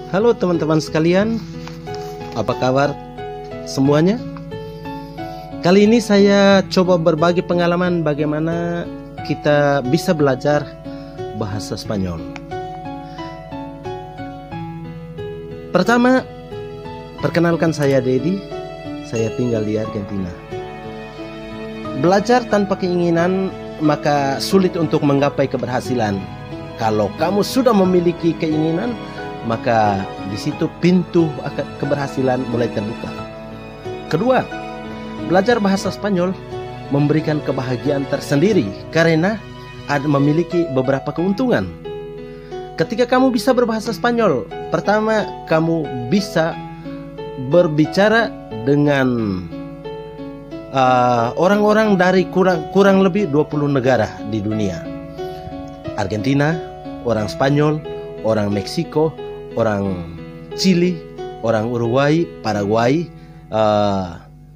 Halo teman-teman sekalian, apa kabar semuanya? Kali ini saya coba berbagi pengalaman bagaimana kita bisa belajar bahasa Spanyol. Pertama, perkenalkan saya Dedi, saya tinggal di Argentina. Belajar tanpa keinginan maka sulit untuk menggapai keberhasilan. Kalau kamu sudah memiliki keinginan, maka di situ pintu keberhasilan mulai terbuka. Kedua, belajar bahasa Spanyol memberikan kebahagiaan tersendiri karena memiliki beberapa keuntungan. Ketika kamu bisa berbahasa Spanyol, pertama kamu bisa berbicara dengan orang-orang dari kurang lebih 20 negara di dunia. Argentina, orang Spanyol, orang Meksiko, orang Chili, orang Uruguay, Paraguay,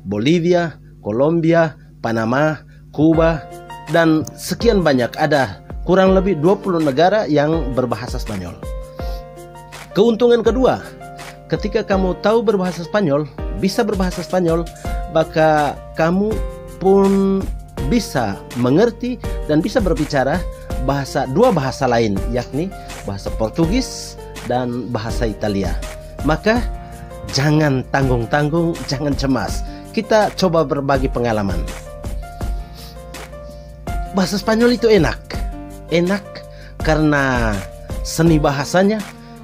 Bolivia, Kolombia, Panama, Kuba, dan sekian banyak. Ada kurang lebih 20 negara yang berbahasa Spanyol. Keuntungan kedua, ketika kamu tahu berbahasa Spanyol, bisa berbahasa Spanyol, maka kamu pun bisa mengerti dan bisa berbicara dua bahasa lain, yakni bahasa Portugis dan bahasa Italia. Maka jangan tanggung-tanggung, jangan cemas. Kita coba berbagi pengalaman. Bahasa Spanyol itu enak karena seni bahasanya,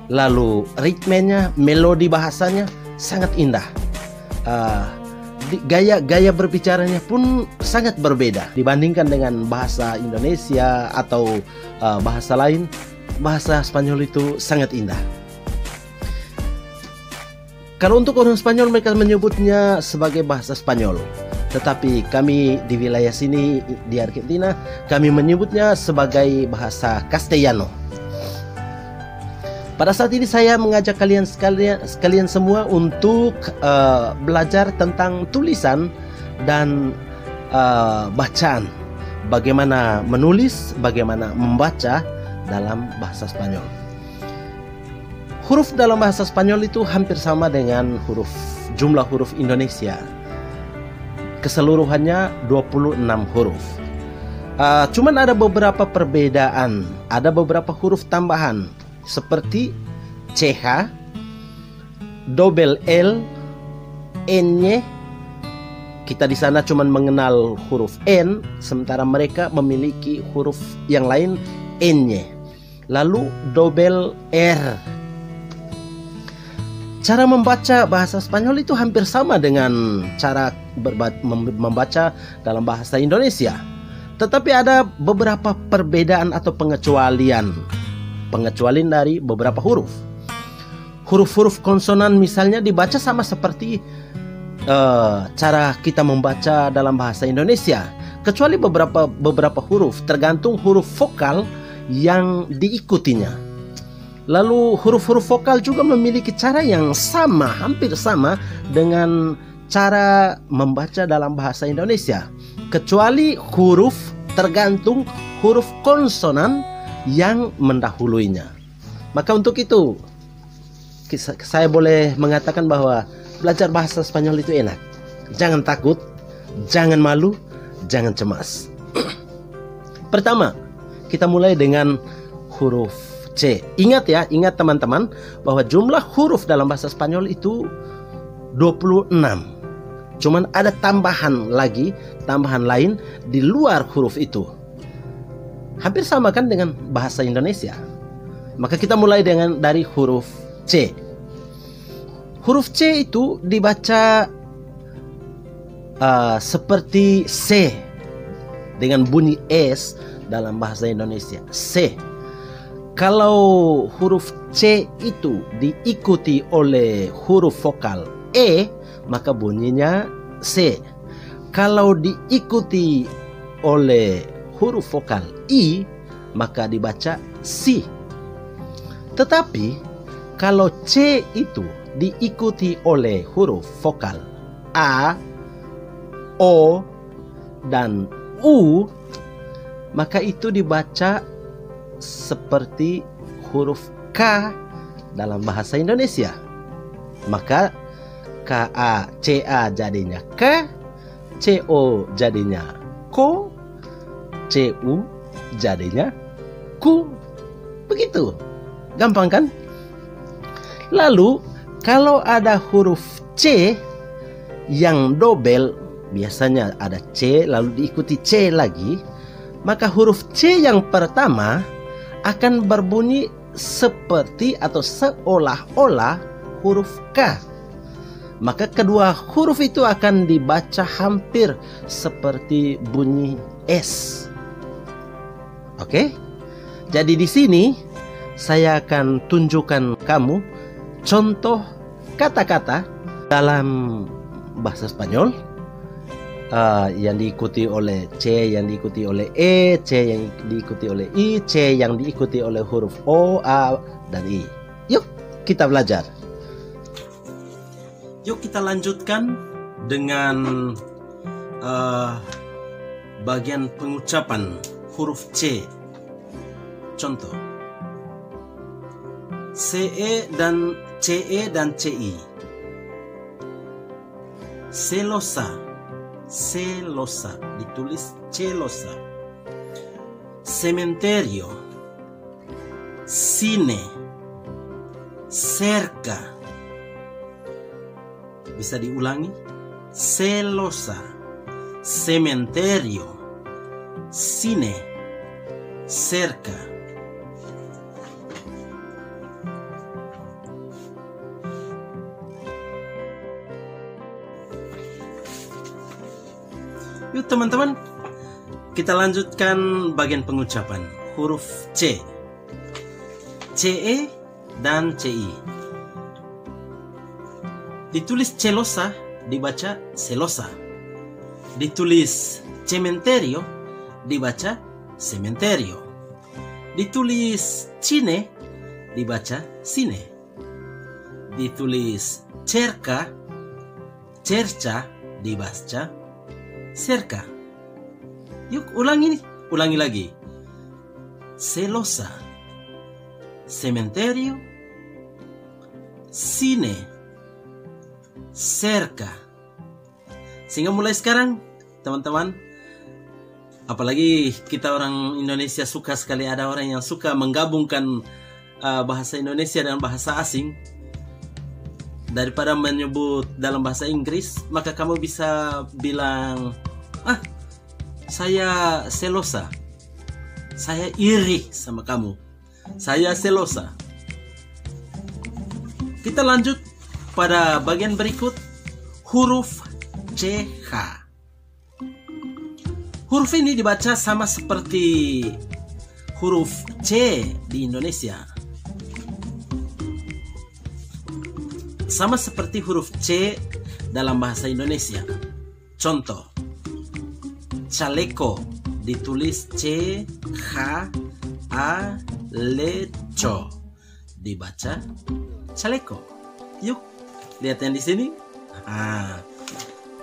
lalu ritmenya, melodi bahasanya sangat indah. Gaya berbicaranya pun sangat berbeda dibandingkan dengan bahasa Indonesia atau bahasa lain. Bahasa Spanyol itu sangat indah. Kalau untuk orang Spanyol, mereka menyebutnya sebagai bahasa Spanyol. Tetapi kami di wilayah sini di Argentina, kami menyebutnya sebagai bahasa Castellano. Pada saat ini saya mengajak kalian semua untuk belajar tentang tulisan dan bacaan. Bagaimana menulis, bagaimana membaca dalam bahasa Spanyol. Huruf dalam bahasa Spanyol itu hampir sama dengan jumlah huruf Indonesia. Keseluruhannya 26 huruf. Cuman ada beberapa perbedaan, ada beberapa huruf tambahan seperti CH, double L, N-nya. Kita di sana cuman mengenal huruf N, sementara mereka memiliki huruf yang lain N-nya. Lalu double R. Cara membaca bahasa Spanyol itu hampir sama dengan cara membaca dalam bahasa Indonesia. Tetapi ada beberapa perbedaan atau pengecualian dari beberapa huruf. Huruf-huruf konsonan misalnya dibaca sama seperti cara kita membaca dalam bahasa Indonesia, kecuali beberapa huruf, tergantung huruf vokal yang diikutinya. Lalu huruf-huruf vokal juga memiliki cara yang sama, hampir sama dengan cara membaca dalam bahasa Indonesia, kecuali tergantung huruf konsonan yang mendahuluinya. Maka untuk itu saya boleh mengatakan bahwa belajar bahasa Spanyol itu enak. Jangan takut, jangan malu, jangan cemas. Pertama, kita mulai dengan huruf C. Ingat teman-teman, bahwa jumlah huruf dalam bahasa Spanyol itu 26. Cuman ada tambahan lain di luar huruf itu. Hampir sama kan dengan bahasa Indonesia. Maka kita mulai dari huruf C. Huruf C itu dibaca seperti C dengan bunyi S dalam bahasa Indonesia. C. Kalau huruf C itu diikuti oleh huruf vokal E, maka bunyinya C. Kalau diikuti oleh huruf vokal I, maka dibaca Si. Tetapi kalau C itu diikuti oleh huruf vokal A, O, dan U, maka itu dibaca seperti huruf K dalam bahasa Indonesia. Maka KA jadinya K, CO jadinya Ko, CU jadinya Ku. Begitu. Gampang kan? Lalu kalau ada huruf C yang double, biasanya ada C lalu diikuti C lagi, maka huruf C yang pertama akan berbunyi seperti atau seolah-olah huruf K. Maka kedua huruf itu akan dibaca hampir seperti bunyi S. Oke? Jadi di sini saya akan tunjukkan kamu contoh kata-kata dalam bahasa Spanyol yang diikuti oleh C, yang diikuti oleh E, C yang diikuti oleh I, C yang diikuti oleh huruf O, A, dan I. Yuk kita belajar. Yuk kita lanjutkan dengan bagian pengucapan huruf C. Contoh CE dan CI. Celosa, ditulis celosa. Cementerio, cine, cerca. Bisa diulangi? Celosa, cementerio, cine, cerca. Yuk teman-teman, kita lanjutkan bagian pengucapan huruf C. CE dan CI. Ditulis celosa, dibaca celosa. Ditulis cementerio, dibaca cementerio. Ditulis cine, dibaca cine. Ditulis cerca, dibaca cerca. Yuk ulangi lagi. Celosa, cementerio, cine, cerca. Sehingga mulai sekarang teman-teman, apalagi kita orang Indonesia suka sekali, ada orang yang suka menggabungkan bahasa Indonesia dengan bahasa asing. Daripada menyebut dalam bahasa Inggris, maka kamu bisa bilang, saya celosa, saya iri sama kamu, saya celosa. Kita lanjut pada bagian berikut, huruf CH. Huruf ini dibaca sama seperti huruf C di Indonesia. Sama seperti huruf C dalam bahasa Indonesia. Contoh, chaleco ditulis C H A L C O, dibaca chaleco. Yuk lihat yang di sini.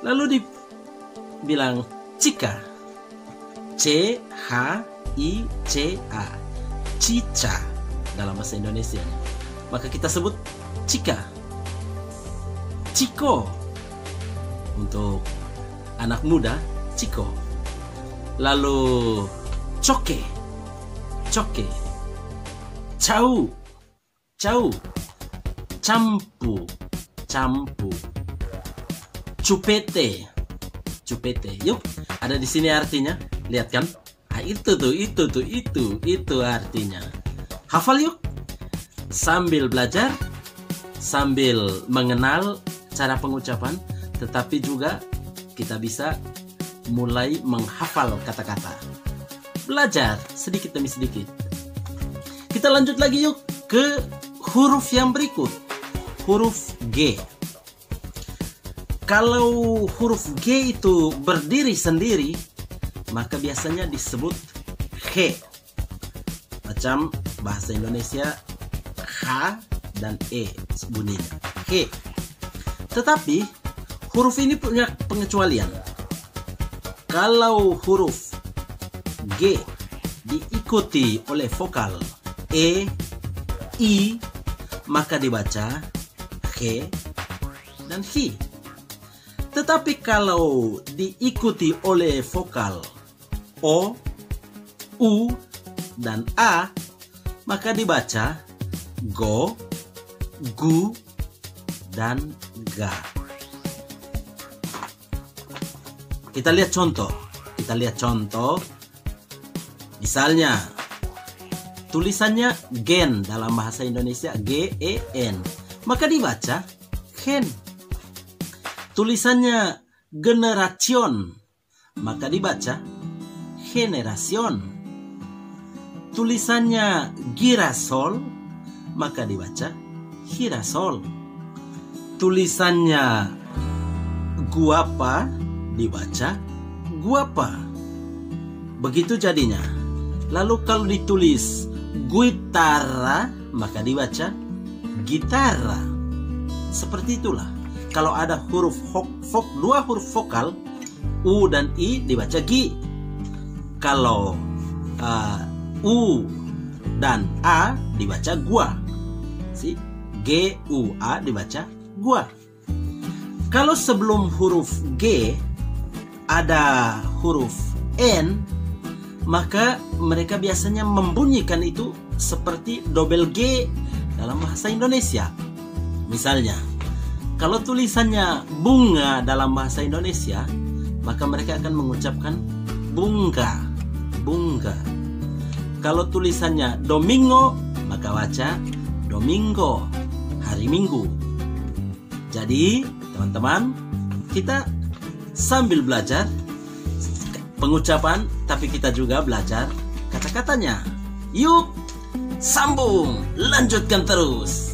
Lalu dibilang chica, C H I C A, cica dalam bahasa Indonesia. Maka kita sebut chica. Chico untuk anak muda, Chico. Lalu choque, cau, campu, cupete. Yuk, ada di sini artinya. Lihat kan? Itu artinya. Hafal yuk. Sambil belajar, sambil mengenal cara pengucapan, tetapi juga kita bisa mulai menghafal kata-kata. Belajar sedikit demi sedikit. Kita lanjut lagi yuk ke huruf yang berikut, huruf G. Kalau huruf G itu berdiri sendiri, maka biasanya disebut G. Macam bahasa Indonesia H dan E bunyinya, G. Tetapi huruf ini punya pengecualian. Kalau huruf G diikuti oleh vokal E, I, maka dibaca he dan hi. Tetapi kalau diikuti oleh vokal o, u, dan a, maka dibaca go, gu, dan ga. Kita lihat contoh. Misalnya, tulisannya gen dalam bahasa Indonesia gen, maka dibaca gen. Tulisannya generation, maka dibaca generation. Tulisannya girasol, maka dibaca girasol. Tulisannya guapa, dibaca guapa. Begitu jadinya. Lalu kalau ditulis guitarra, maka dibaca gitarra. Seperti itulah. Kalau ada dua huruf vokal, u dan i, dibaca gi. Kalau u dan a, dibaca gua. G, u, a, dibaca gua. Kalau sebelum huruf G ada huruf N, maka mereka biasanya membunyikan itu seperti double G dalam bahasa Indonesia. Misalnya, kalau tulisannya bunga dalam bahasa Indonesia, maka mereka akan mengucapkan bunga, bunga. Kalau tulisannya domingo, maka baca domingo, hari Minggu. Jadi, teman-teman, kita sambil belajar pengucapan, tapi kita juga belajar kata-katanya. Yuk, sambung, lanjutkan terus.